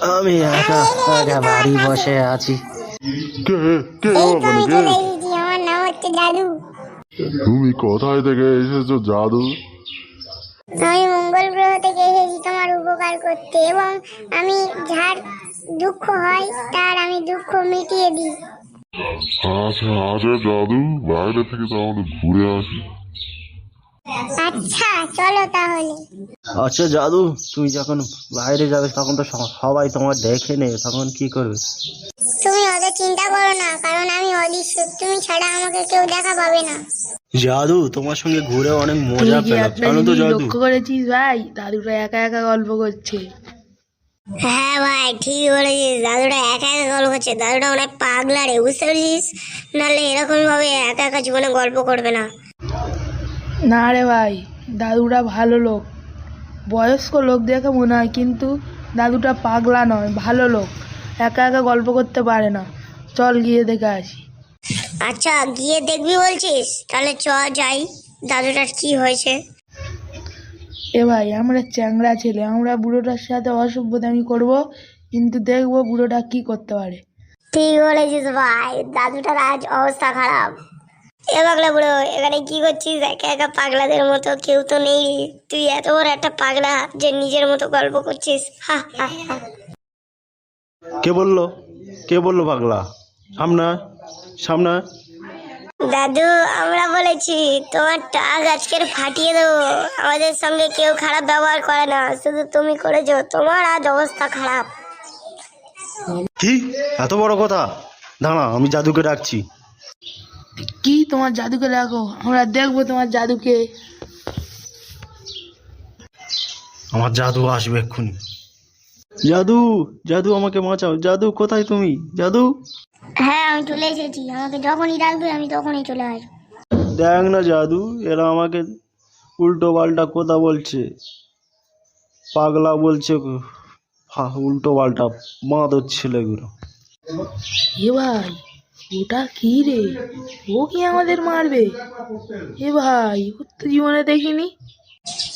আমি একা একা বাড়ি বসে আছি। কে কে ওখানে কে? আমার নাম হচ্ছে জাদু। তুমি কোথায় থেকে এসেছো জাদু? আমি মঙ্গল গ্রহ থেকে এসেছি তোমার উপকার করতে, এবং আমি যার দুঃখ হয় তার আমি দুঃখ মিটিয়ে দিই। আচ্ছা আচ্ছা জাদু, বাইরে থেকে তাহলে ঘুরে আসি। আচ্ছা চলো তাহলে। আচ্ছা জাদু, তুমি যখন বাইরে যাবে তখন তো সবাই তোমার দেখে নেবে, তখন কি করবে? তুমি অত চিন্তা করো না, কারণ আমি অদৃশ্য, তুমি ছাড়া আমাকে কেউ দেখা পাবে না। জাদু, তোমার সঙ্গে ঘুরে অনেক মজা তুই কি পেলাম, একটা জানো তো জিনিস জাদু। লক্ষ্য করেছিস ভাই? দাদুটা একা একা গল্প করছে। হ্যাঁ ভাই, ঠিক বলেছিস, দাদুটা একা একা গল্প করছে। দাদুটা অনেক পাগলা রে, বুঝতে পেরেছিস? নাহলে এরকম ভাবে একা একা জীবনে গল্প করবে না। না রে ভাই, দাদুটা ভালো লোক, বয়স্ক লোক দেখে মনে হয়, কিন্তু দাদুটা পাগলা নয়, ভালো লোক, একা একা গল্প করতে পারে না। চল গিয়ে দেখে আসি। আচ্ছা গিয়ে দেখবি বলছিস? তাহলে চ যাই, দাদুটার কি হয়েছে। এ ভাই, আমরা চ্যাংড়া ছেলে, আমরা বুড়োটার সাথে অসভ্যতামি করব, কিন্তু দেখবো বুড়োটা কি করতে পারে। ঠিক বলেছিস ভাই, দাদুটার আজ অবস্থা খারাপ। এ পাগলা বুড়ো, এখানে কি করছিস একা একা পাগলাদের মতো? কেউ তো নেই, তুই এত বড় একটা পাগলা যে নিজের মতো গল্প করছিস। হা হা হা। কে বললো? কে বললো পাগলা? সামনে আয়, সামনে আয়। দাদু, আমরা বলেছি তোমার টাক আজকের ফাটিয়ে দেবো। আমাদের সঙ্গে কেউ খারাপ ব্যবহার করে না, শুধু তুমি করেছো, তোমার আজ অবস্থা খারাপ। কি এত বড় কথা? দাঁড়া, আমি জাদুকে ডাকছি। কি তোমার জাদুকে দেখো, আমরা দেখবো তোমার জাদুকে। আমার জাদু আসবে এক্ষুনি। জাদু, জাদু আমাকে বাঁচাও। জাদু কোথায় তুমি? জাদু, হ্যাঁ আমি চলে এসেছি, আমাকে যখনই ডাকবে আমি তখনই চলে আসবো। দেখ না জাদু, এরা আমাকে উল্টো পাল্টা কথা বলছে, পাগলা বলছে, উল্টো পাল্টা বাঁদর ছেলেগুলো। এ ভাই, ওটা কি রে? ও কি আমাদের মারবে? এ ভাই, ও তো জীবনে দেখিনি।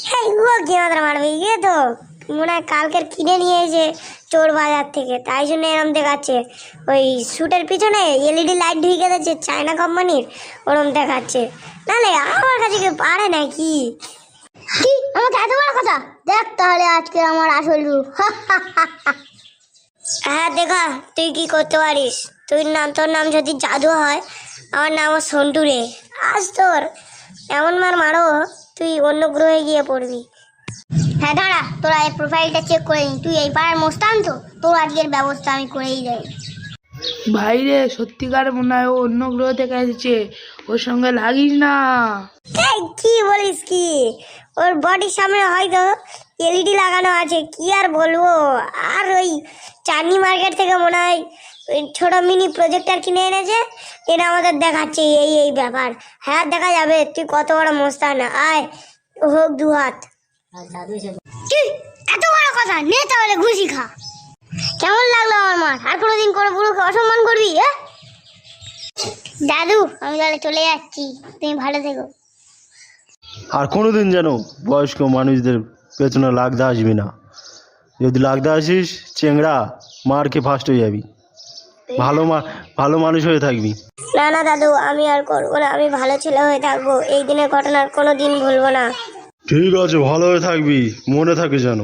হ্যাঁ ও কি আমাদের মারবে? ইয়ে তো মনে হয় কালকের কিনে নিয়ে এসে চোর বাজার থেকে, তাই জন্য এরম দেখাচ্ছে। ওই স্যুটের পিছনে এলইডি লাইট ঢুকে দিচ্ছে চায়না কোম্পানির, ওরম দেখাচ্ছে। নাহলে আমার কাছে কেউ পারে নাকি? কি আমাকে এত বড় কথা? দেখ তাহলে আজকে আমার আসল রূপ। হ্যাঁ দেখা তুই কি করতে পারিস। তোর নাম যদি জাদু হয়, আমার নাম সন্টু রে। আজ তোর এমন মারো, তুই অন্য গ্রহে গিয়ে পড়বি। হ্যাঁ দাঁড়া, তোরা এই প্রোফাইলটা চেক করে নি। তুই এই পাড়ার মোস্তান তো, তোর আজকের ব্যবস্থা আমি করেই দেয়। ভাই রে, সত্যিকার মনে হয় ও অন্য গ্রহ থেকে এসেছে, ওর সঙ্গে লাগিস না। এই কি বলিস কি? ওর বডির সামনে হয়তো এলইডি লাগানো আছে, কি আর বলবো। আর ওই চাঁদনি মার্কেট থেকে মনে হয় ওই ছোট মিনি প্রজেক্টর কিনে এনেছে, এটা আমাদের দেখাচ্ছে এই এই ব্যাপার। হ্যাঁ দেখা যাবে তুই কত বড় মোস্তান। আয় হোক দু হাত। কি এত বড় কথা? নে তাহলে ঘুষি খা। কেমন লাগলো আমার মার? আর কোনোদিন কোনো বুড়োকে অসম্মান করবি? দাদু আমি তাহলে চলে যাচ্ছি, তুমি ভালো থেকো। আর কোনোদিন যেন বয়স্ক মানুষদের পেছনে লাগতে আসবি না। যদি লাগতে আসিস, চেংড়া মারকে ফার্স্ট হয়ে যাবি। ভালো মানুষ হয়ে থাকবি। না না দাদু, আমি আর করবো না, আমি ভালো ছেলে হয়ে থাকবো। এই দিনের ঘটনার কোনো দিন ভুলবো না। ঠিক আছে, ভালো হয়ে থাকবি, মনে থাকে যেন।